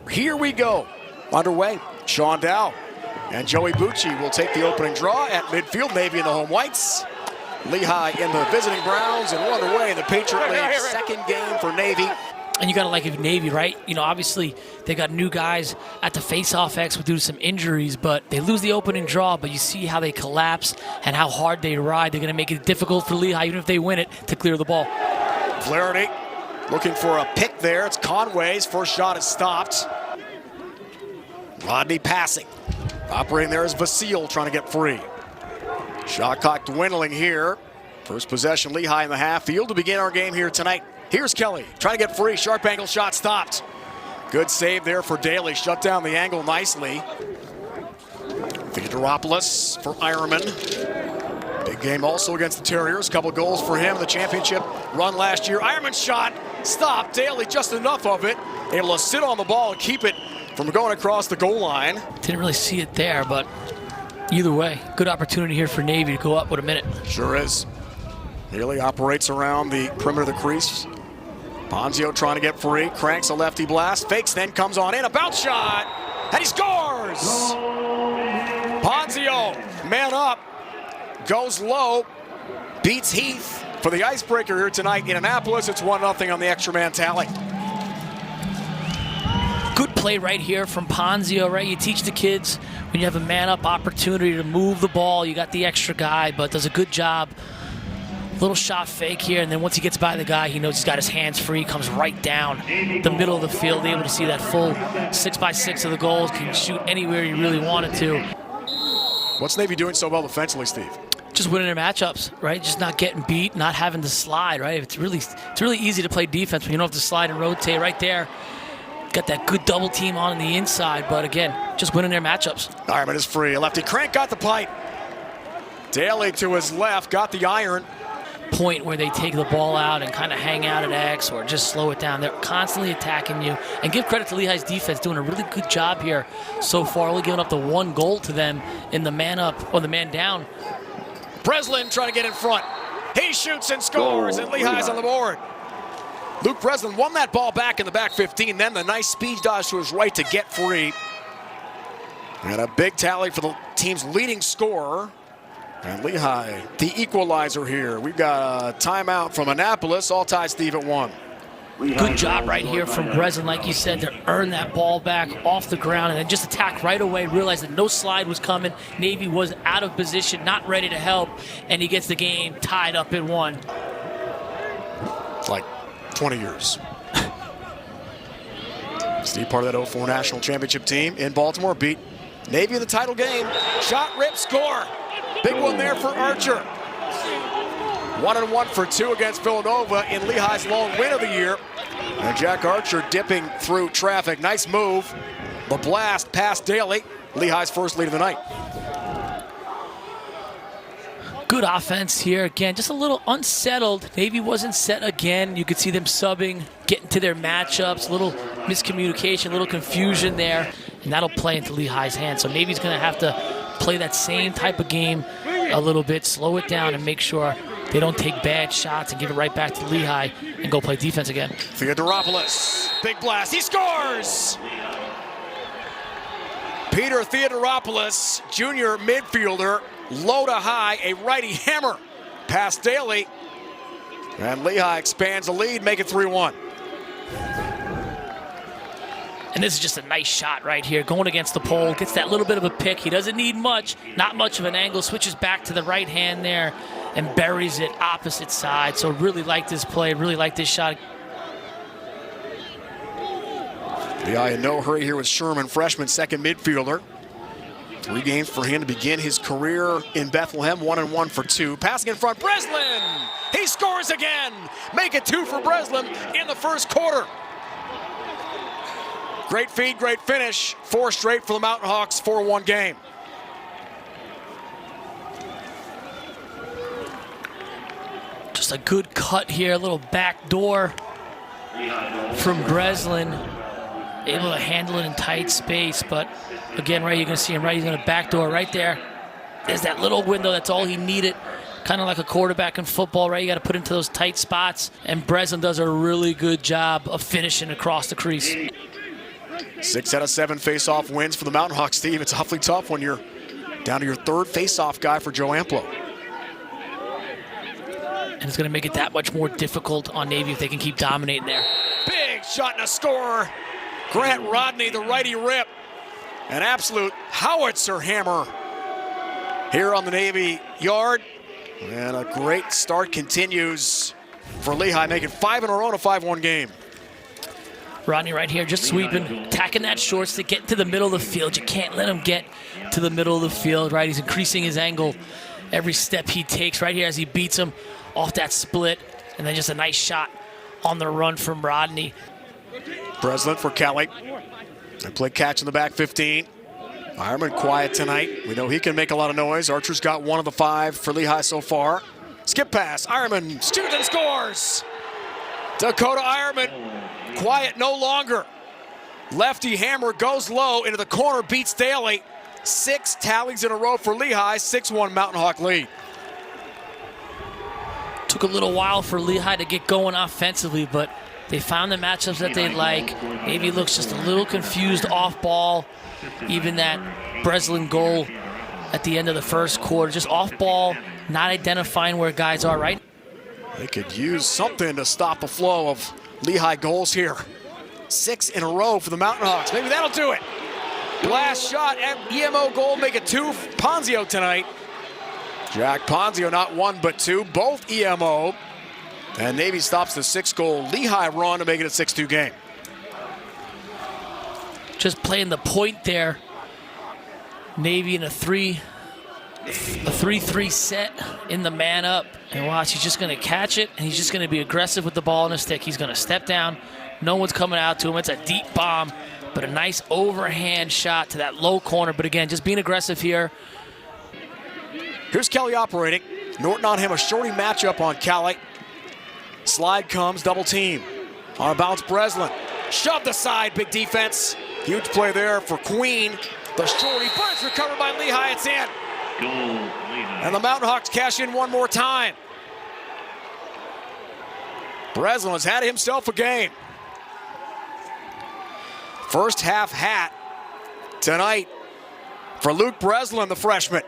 Here we go. Underway. Sean Dow and Joey Bucci will take the opening draw at midfield. Navy in the home whites. Lehigh in the visiting Browns, and we're underway in the Patriot League. Second game for Navy. And you got to like Navy, right? You know, obviously they got new guys at the face-off X due to some injuries, but they lose the opening draw, but you see how they collapse and how hard they ride. They're going to make it difficult for Lehigh, even if they win it, to clear the ball. Flaherty looking for a pick there. It's Conway's first shot is stopped. Rodney passing. Operating there is Vasile trying to get free. Shot clock dwindling here. First possession, Lehigh in the half field to begin our game here tonight. Here's Kelly trying to get free. Sharp angle shot stopped. Good save there for Daly. Shut down the angle nicely. Theodoropoulos for Ironman. Big game also against the Terriers. Couple goals for him in the championship run last year. Ironman shot stopped. Daly just enough of it. Able to sit on the ball and keep it from going across the goal line. Didn't really see it there, but either way, good opportunity here for Navy to go up with a minute. Sure is. Daly operates around the perimeter of the crease. Ponzio trying to get free, cranks a lefty blast, fakes, then comes on in, a bounce shot, and he scores! Ponzio, man up, goes low, beats Heath for the icebreaker here tonight in Annapolis. It's 1-0 on the extra man tally. Good play right here from Ponzio, right? You teach the kids when you have a man-up opportunity to move the ball, you got the extra guy, but does a good job. Little shot fake here, and then once he gets by the guy, he knows he's got his hands free, comes right down the middle of the field, able to see that full 6x6 of the goals, can shoot anywhere he really wanted to. What's Navy doing so well defensively, Steve? Just winning their matchups, right? Just not getting beat, not having to slide, right? It's really easy to play defense when you don't have to slide and rotate right there. Got that good double team on the inside, but again, just winning their matchups. Ironman is free. A lefty crank got the pipe. Daly to his left, got the iron. Point where they take the ball out and kind of hang out at X or just slow it down. They're constantly attacking you. And give credit to Lehigh's defense, doing a really good job here so far, only giving up the one goal to them in the man up or the man down. Breslin trying to get in front. He shoots and scores, and Lehigh's on the board. Luke Breslin won that ball back in the back 15, then the nice speed dodge to his right to get free. And a big tally for the team's leading scorer. And Lehigh, the equalizer here. We've got a timeout from Annapolis. All tied, Steve, at 1. Good job right here from Breslin, like you said, to earn that ball back off the ground and then just attack right away, realize that no slide was coming. Navy was out of position, not ready to help, and he gets the game tied up at 1. It's like 20 years. Steve, part of that 04 national championship team in Baltimore, beat Navy in the title game. Shot, rip, score. Big one there for Archer. 1-1 for 2 against Villanova in Lehigh's lone win of the year. And Jack Archer dipping through traffic. Nice move. The blast past Daly. Lehigh's first lead of the night. Good offense here. Again, just a little unsettled. Navy wasn't set again. You could see them subbing, getting to their matchups. A little miscommunication, a little confusion there. And that'll play into Lehigh's hands. So Navy's going to have to play that same type of game a little bit, slow it down, and make sure they don't take bad shots and give it right back to Lehigh and go play defense again. Theodoropoulos, big blast, he scores! Peter Theodoropoulos, junior midfielder, low to high, a righty hammer past Daly. And Lehigh expands the lead, make it 3-1. And this is just a nice shot right here, going against the pole, gets that little bit of a pick. He doesn't need much, not much of an angle, switches back to the right hand there and buries it opposite side. So really like this play, really like this shot. Lehigh in no hurry here with Sherman, freshman, second midfielder. 3 games for him to begin his career in Bethlehem, 1-1 for 2. Passing in front, Breslin! He scores again! Make it 2 for Breslin in the first quarter. Great feed, great finish. 4 straight for the Mountain Hawks, 4-1 game. Just a good cut here, a little back door from Breslin. Able to handle it in tight space, but again, right, you're going to see him right. He's going to backdoor right there. There's that little window. That's all he needed. Kind of like a quarterback in football, right? You got to put into those tight spots, and Breslin does a really good job of finishing across the crease. 6 out of 7 face-off wins for the Mountain Hawks, Steve. It's awfully tough when you're down to your third face-off guy for Joe Amplo. And it's going to make it that much more difficult on Navy if they can keep dominating there. Big shot and a score. Grant Rodney, the righty rip. An absolute howitzer hammer here on the Navy yard. And a great start continues for Lehigh, making 5 in a row in a 5-1 game. Rodney right here just sweeping, tacking that short stick, getting to the middle of the field. You can't let him get to the middle of the field, right? He's increasing his angle every step he takes right here as he beats him off that split. And then just a nice shot on the run from Rodney. Breslin for Kelly. They play catch in the back 15. Ironman quiet tonight. We know he can make a lot of noise. Archer's got 1 of the 5 for Lehigh so far. Skip pass. Ironman shoots and scores. Dakota Ironman quiet no longer. Lefty hammer goes low into the corner, beats Daly. 6 tallies in a row for Lehigh. 6-1 Mountain Hawk lead. Took a little while for Lehigh to get going offensively, but they found the matchups that they like. Navy looks just a little confused off ball. Even that Breslin goal at the end of the first quarter, just off ball, not identifying where guys are, right? They could use something to stop the flow of Lehigh goals here. 6 in a row for the Mountain Hawks. Maybe that'll do it. Last shot at EMO goal, make it 2 for Ponzio tonight. Jack Ponzio, not 1 but 2, both EMO. And Navy stops the 6-goal Lehigh run to make it a 6-2 game. Just playing the point there. Navy in a 3-3 set in the man up. And watch, he's just going to catch it, and he's just going to be aggressive with the ball on his stick. He's going to step down. No one's coming out to him. It's a deep bomb, but a nice overhand shot to that low corner. But again, just being aggressive here. Here's Kelly operating. Norton on him, a shorty matchup on Kelly. Slide comes, double team. On a bounce, Breslin. Shoved aside, big defense. Huge play there for Queen. The shorty, but it's recovered by Lehigh, it's in. And the Mountain Hawks cash in one more time. Breslin has had himself a game. First half hat tonight for Luke Breslin, the freshman.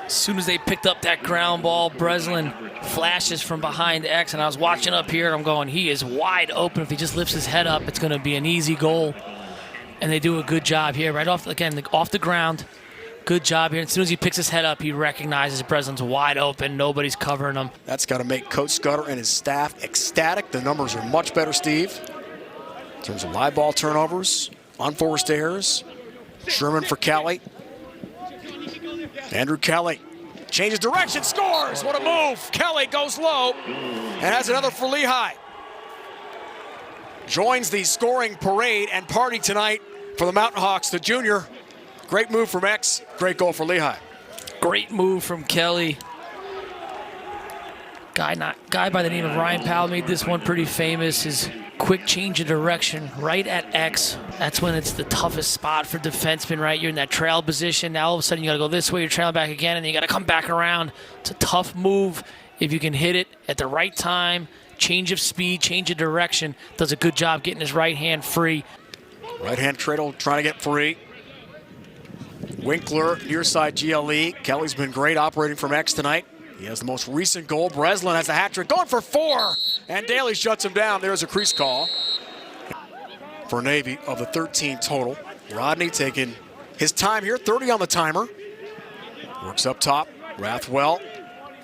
As soon as they picked up that ground ball, Breslin flashes from behind X, and I was watching up here, and I'm going, he is wide open. If he just lifts his head up, it's going to be an easy goal. And they do a good job here, right off, again, off the ground. Good job here. As soon as he picks his head up, he recognizes Breslin's wide open. Nobody's covering him. That's got to make Coach Scudder and his staff ecstatic. The numbers are much better, Steve. In terms of live ball turnovers, unforced errors. Sherman for Kelly. Andrew Kelly changes direction, scores. What a move. Kelly goes low and has another for Lehigh. Joins the scoring parade and party tonight for the Mountain Hawks, the junior. Great move from X, great goal for Lehigh. Great move from Kelly. Guy by the name of Ryan Powell made this one pretty famous. His quick change of direction right at X. That's when it's the toughest spot for defensemen, right? You're in that trail position. Now all of a sudden you got to go this way, you're trailing back again, and then you got to come back around. It's a tough move. If you can hit it at the right time, change of speed, change of direction, does a good job getting his right hand free. Right hand Treadle trying to get free. Winkler, near side GLE. Kelly's been great operating from X tonight. He has the most recent goal. Breslin has a hat trick, going for 4, and Daly shuts him down. There's a crease call for Navy of the 13 total. Rodney taking his time here, 30 on the timer. Works up top, Rathwell,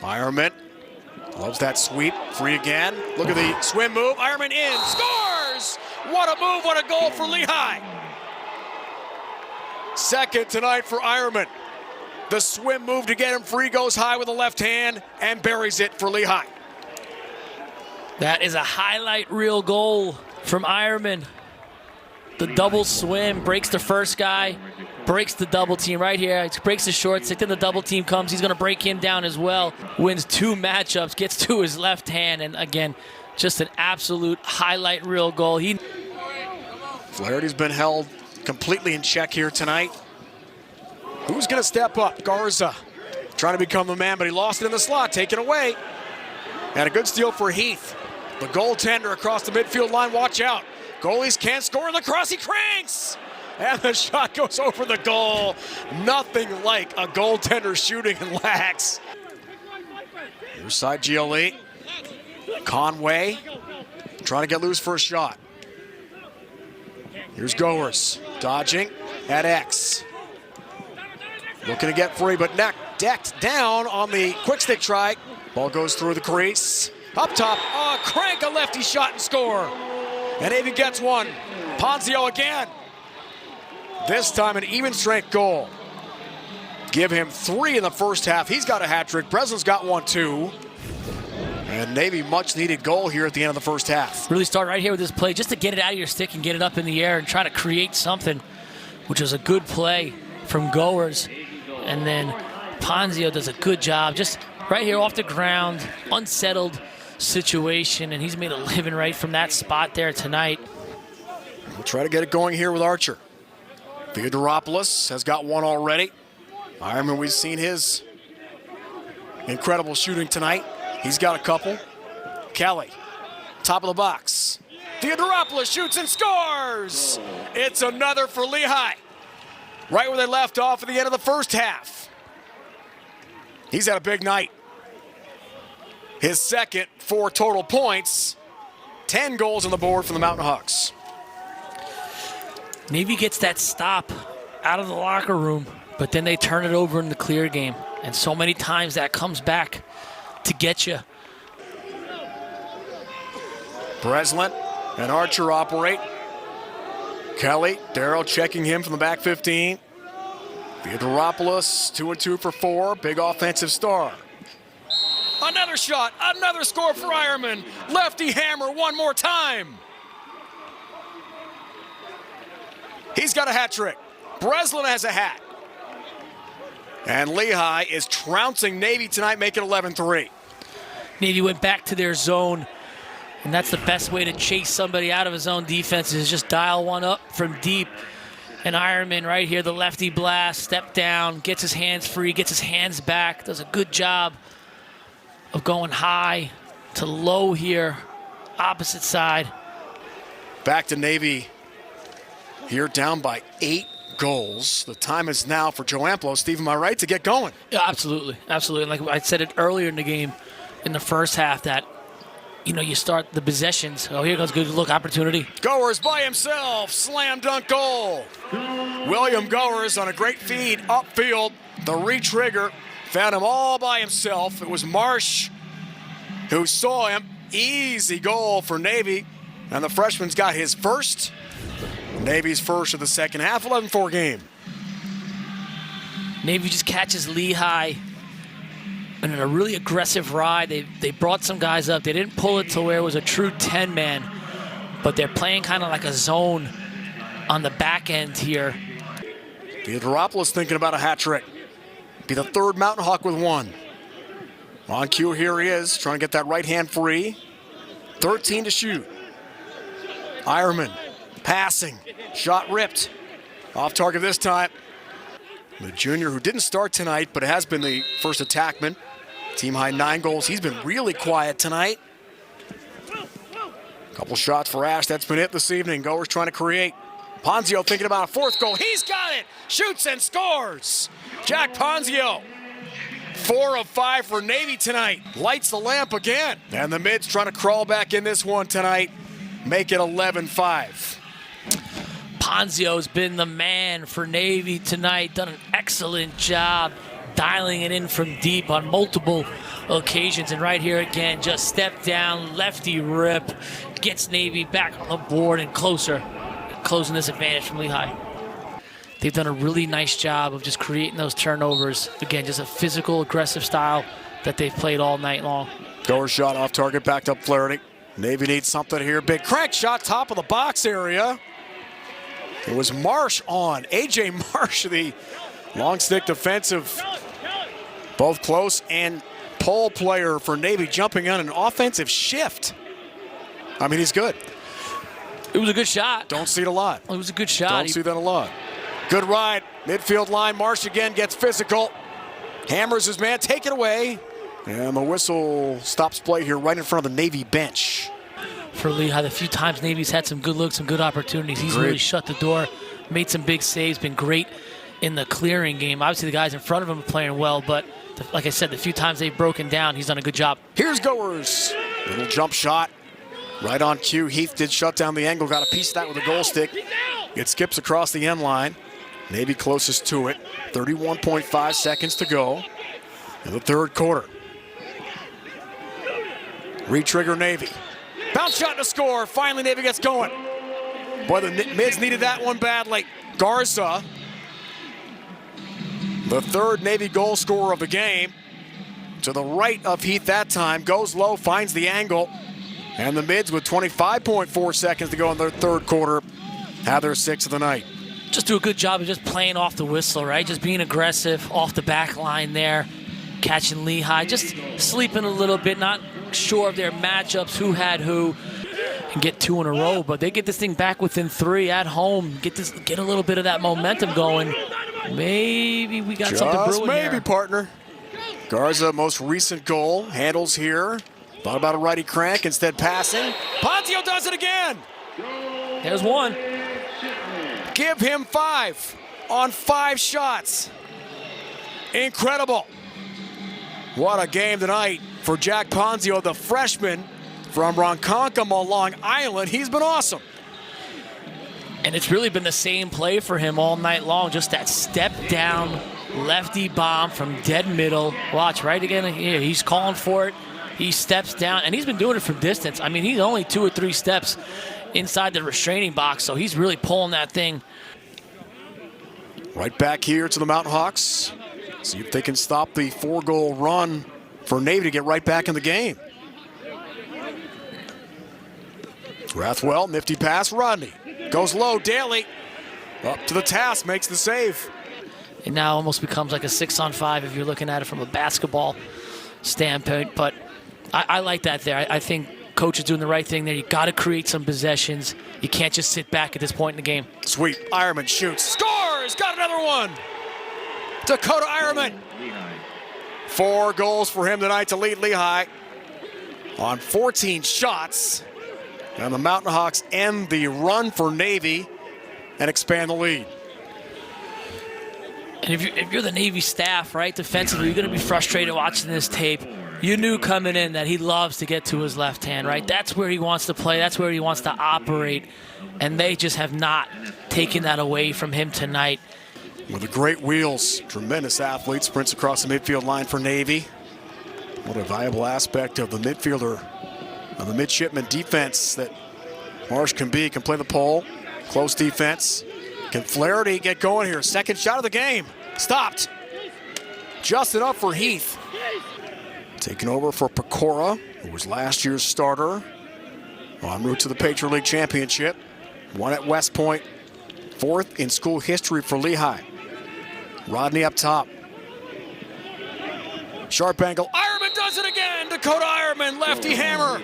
Ironman. Loves that sweep, free again. Look at the swim move, Ironman in, scores! What a move, what a goal for Lehigh. Second tonight for Ironman. The swim move to get him free, goes high with the left hand and buries it for Lehigh. That is a highlight reel goal from Ironman. The double swim, breaks the first guy, breaks the double team right here. He breaks the short stick, then the double team comes. He's going to break him down as well. Wins 2 matchups, gets to his left hand, and again, just an absolute highlight reel goal. Flaherty's been held completely in check here tonight. Who's going to step up? Garza trying to become the man, but he lost it in the slot, taken away. And a good steal for Heath. The goaltender across the midfield line, watch out. Goalies can't score in lacrosse. He cranks. And the shot goes over the goal. Nothing like a goaltender shooting in Lax. Near side GLE. Conway trying to get loose for a shot. Here's Goers dodging at X. Looking to get free, but decked down on the quick stick try. Ball goes through the crease. Up top, crank a lefty shot and score. And Navy gets one. Ponzio again. This time an even strength goal. Give him 3 in the first half. He's got a hat trick. Breslin's got one too. And Navy much needed goal here at the end of the first half. Really start right here with this play just to get it out of your stick and get it up in the air and try to create something, which was a good play from Goers. And then Ponzio does a good job just right here off the ground, unsettled situation, and he's made a living right from that spot there tonight. We'll try to get it going here with Archer. Theodoropoulos has got one already. Ironman, we've seen his incredible shooting tonight. He's got a couple. Kelly, top of the box. Theodoropoulos shoots and scores! It's another for Lehigh. Right where they left off at the end of the first half. He's had a big night. His second, 4 total points. 10 goals on the board for the Mountain Hawks. Navy gets that stop out of the locker room, but then they turn it over in the clear game. And so many times that comes back to get you. Breslin and Archer operate. Kelly, Darrow checking him from the back 15. Theodoropoulos, 2-2 for 4. Big offensive star. Another shot, another score for Ironman. Lefty hammer one more time. He's got a hat trick. Breslin has a hat. And Lehigh is trouncing Navy tonight, making 11-3. Navy went back to their zone, and that's the best way to chase somebody out of his own defense is just dial one up from deep. And Ironman right here, the lefty blast, step down, gets his hands free, gets his hands back, does a good job of going high to low here, opposite side. Back to Navy here, down by 8 goals. The time is now for Joe Amplo. Steve, am I right to get going? Yeah, absolutely, absolutely. And like I said it earlier in the game, in the first half, that you start the possessions. Oh, here goes good look opportunity. Goers by himself, slam dunk goal. William Goers on a great feed upfield. The re-trigger found him all by himself. It was Marsh who saw him. Easy goal for Navy, and the freshman's got his first. Navy's first of the second half, 11-4 game. Navy just catches Lehigh in a really aggressive ride. They brought some guys up. They didn't pull it to where it was a true 10-man, but they're playing kind of like a zone on the back end here. Theodoropoulos thinking about a hat trick. Be the third Mountain Hawk with one. On cue, here he is, trying to get that right hand free. 13 to shoot. Ironman passing, shot ripped. Off target this time. The junior who didn't start tonight, but has been the first attackman. Team high 9 goals. He's been really quiet tonight. Couple shots for Ash. That's been it this evening. Goers trying to create. Ponzio thinking about a 4th goal. He's got it. Shoots and scores. Jack Ponzio. 4 of 5 for Navy tonight. Lights the lamp again. And the mids trying to crawl back in this one tonight. Make it 11-5. Ponzio's been the man for Navy tonight. Done an excellent job dialing it in from deep on multiple occasions. And right here again, just step down, lefty rip, gets Navy back on the board and closer, closing this advantage from Lehigh. They've done a really nice job of just creating those turnovers. Again, just a physical, aggressive style that they've played all night long. Goer shot off target, backed up Flaherty. Navy needs something here. Big crank shot, top of the box area. It was Marsh on. A.J. Marsh, the long stick defensive, both close and pole player for Navy, jumping on an offensive shift. I mean, he's good. It was a good shot. Don't see it a lot. It was a good shot. Don't see that a lot. Good ride. Midfield line. Marsh again gets physical. Hammers his man. Take it away. And the whistle stops play here right in front of the Navy bench. for Lehigh. The few times Navy's had some good looks, some good opportunities, he's really shut the door, made some big saves, been great in the clearing game. Obviously, the guys in front of him are playing well, but like I said, the few times they've broken down, he's done a good job. Here's Goers. Little jump shot. Right on cue. Heath did shut down the angle, got a piece of that with a goal stick. It skips across the end line. Navy closest to it. 31.5 seconds to go in the third quarter. Re-trigger Navy. Bounce shot to score. Finally, Navy gets going. Boy, the mids needed that one badly. Garza, the third Navy goal scorer of the game. To the right of Heath that time. Goes low, finds the angle. And the mids with 25.4 seconds to go in their third quarter have their sixth of the night. Just do a good job of just playing off the whistle, right? Just being aggressive off the back line there, catching Lehigh, just sleeping a little bit, not sure of their matchups, who had who, and get two in a row. But they get this thing back within 3 at home, get a little bit of that momentum going. Maybe we got something brewing maybe, here. Partner. Garza, most recent goal, handles here. Thought about a righty crank, instead passing. Ponzio does it again. There's one. Give him 5 on 5 shots. Incredible. What a game tonight for Jack Ponzio, the freshman from Ronkonkoma, Long Island. He's been awesome. And it's really been the same play for him all night long. Just that step down lefty bomb from dead middle. Watch, right again here. He's calling for it. He steps down, and he's been doing it from distance. I mean, he's only 2 or 3 steps inside the restraining box, so he's really pulling that thing. Right back here to the Mountain Hawks. See if they can stop the 4-goal run for Navy to get right back in the game. Rathwell, nifty pass, Rodney. Goes low, Daly. Up to the task, makes the save. It now almost becomes like a 6-on-5 if you're looking at it from a basketball standpoint, but I like that there. I think coach is doing the right thing there. You got to create some possessions. You can't just sit back at this point in the game. Sweep. Ironman shoots. Scores! Got another one. Dakota Ironman. 4 goals for him tonight to lead Lehigh on 14 shots. And the Mountain Hawks end the run for Navy and expand the lead. And if you're the Navy staff, right, defensively, you're going to be frustrated watching this tape. You knew coming in that he loves to get to his left hand, right? That's where he wants to play. That's where he wants to operate. And they just have not taken that away from him tonight. With the great wheels, tremendous athlete, sprints across the midfield line for Navy. What a valuable aspect of the midfielder, of the midshipman defense that Marsh can be. Can play the pole, close defense. Can Flaherty get going here? Second shot of the game. Stopped. Just enough for Heath. Taking over for Pecora, who was last year's starter. En route to the Patriot League Championship. Won at West Point. 4th in school history for Lehigh. Rodney up top. Sharp angle. Ironman does it again. Dakota Ironman, lefty hammer.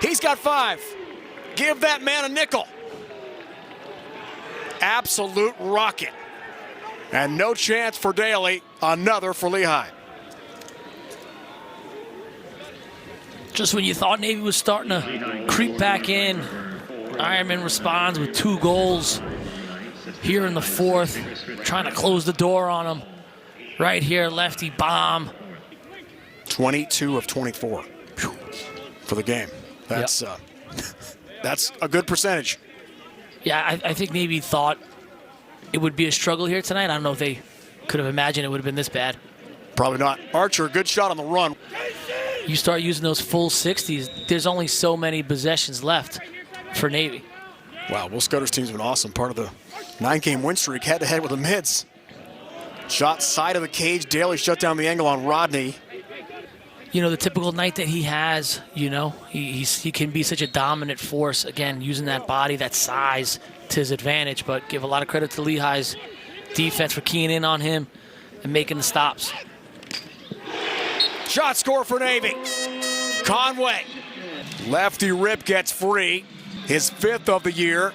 He's got 5. Give that man a nickel. Absolute rocket. And no chance for Daly. Another for Lehigh. Just when you thought Navy was starting to creep back in, Ironman responds with 2 goals here in the 4th, trying to close the door on him. Right here, lefty bomb. 22 of 24 for the game. That's that's a good percentage. Yeah, I think Navy thought it would be a struggle here tonight. I don't know if they could have imagined it would have been this bad. Probably not. Archer, good shot on the run. You start using those full 60s, there's only so many possessions left for Navy. Wow, Will Scudder's team's been awesome. Part of the 9-game win streak, head-to-head with the mids. Shot side of the cage. Daly shut down the angle on Rodney. You know, the typical night that he has, you know, he can be such a dominant force, again, using that body, that size to his advantage, but give a lot of credit to Lehigh's defense for keying in on him and making the stops. Shot score for Navy. Conway. Lefty rip gets free. His 5th of the year.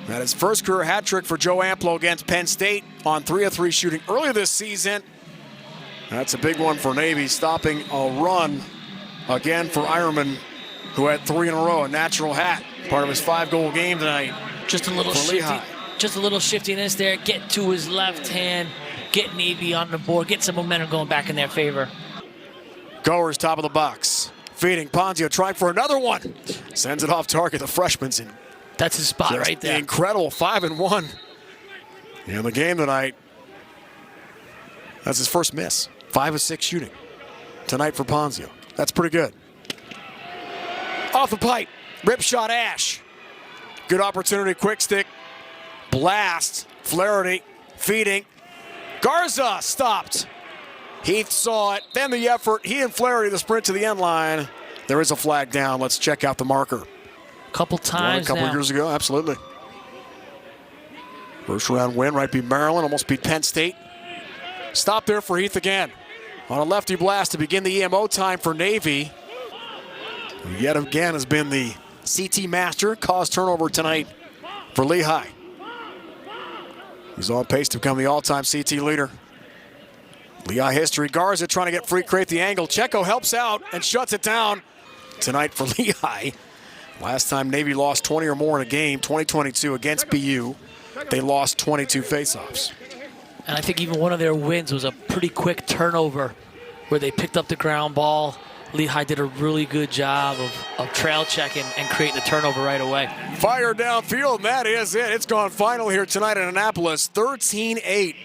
And his first career hat trick for Joe Amplo against Penn State on 3-of-3 shooting earlier this season. That's a big one for Navy, stopping a run again for Ironman who had 3 in a row, a natural hat, part of his 5-goal game tonight. Just a little for Lehigh. just a little shiftiness there. Get to his left hand, get Navy on the board, get some momentum going back in their favor. Goers top of the box. Feeding, Ponzio trying for another one. Sends it off target, the freshman's in. That's his spot right there. Incredible, 5-1 in the game tonight. That's his first miss. 5 of 6 shooting tonight for Ponzio. That's pretty good. Off the pipe, rip shot Ash. Good opportunity, quick stick. Blast, Flaherty, feeding. Garza stopped. Heath saw it, then the effort. He and Flaherty, the sprint to the end line. There is a flag down. Let's check out the marker. Couple times a couple years ago, absolutely. First round win, right, beat Maryland, almost beat Penn State. Stop there for Heath again. On a lefty blast to begin the EMO time for Navy. Who yet again has been the CT master, caused turnover tonight for Lehigh. He's on pace to become the all-time CT leader. Lehigh history. Garza trying to get free, create the angle. Checo helps out and shuts it down tonight for Lehigh. Last time Navy lost 20 or more in a game, 2022 against BU. They lost 22 faceoffs. And I think even one of their wins was a pretty quick turnover where they picked up the ground ball. Lehigh did a really good job of trail checking and creating the turnover right away. Fire downfield, and that is it. It's gone final here tonight in Annapolis, 13-8.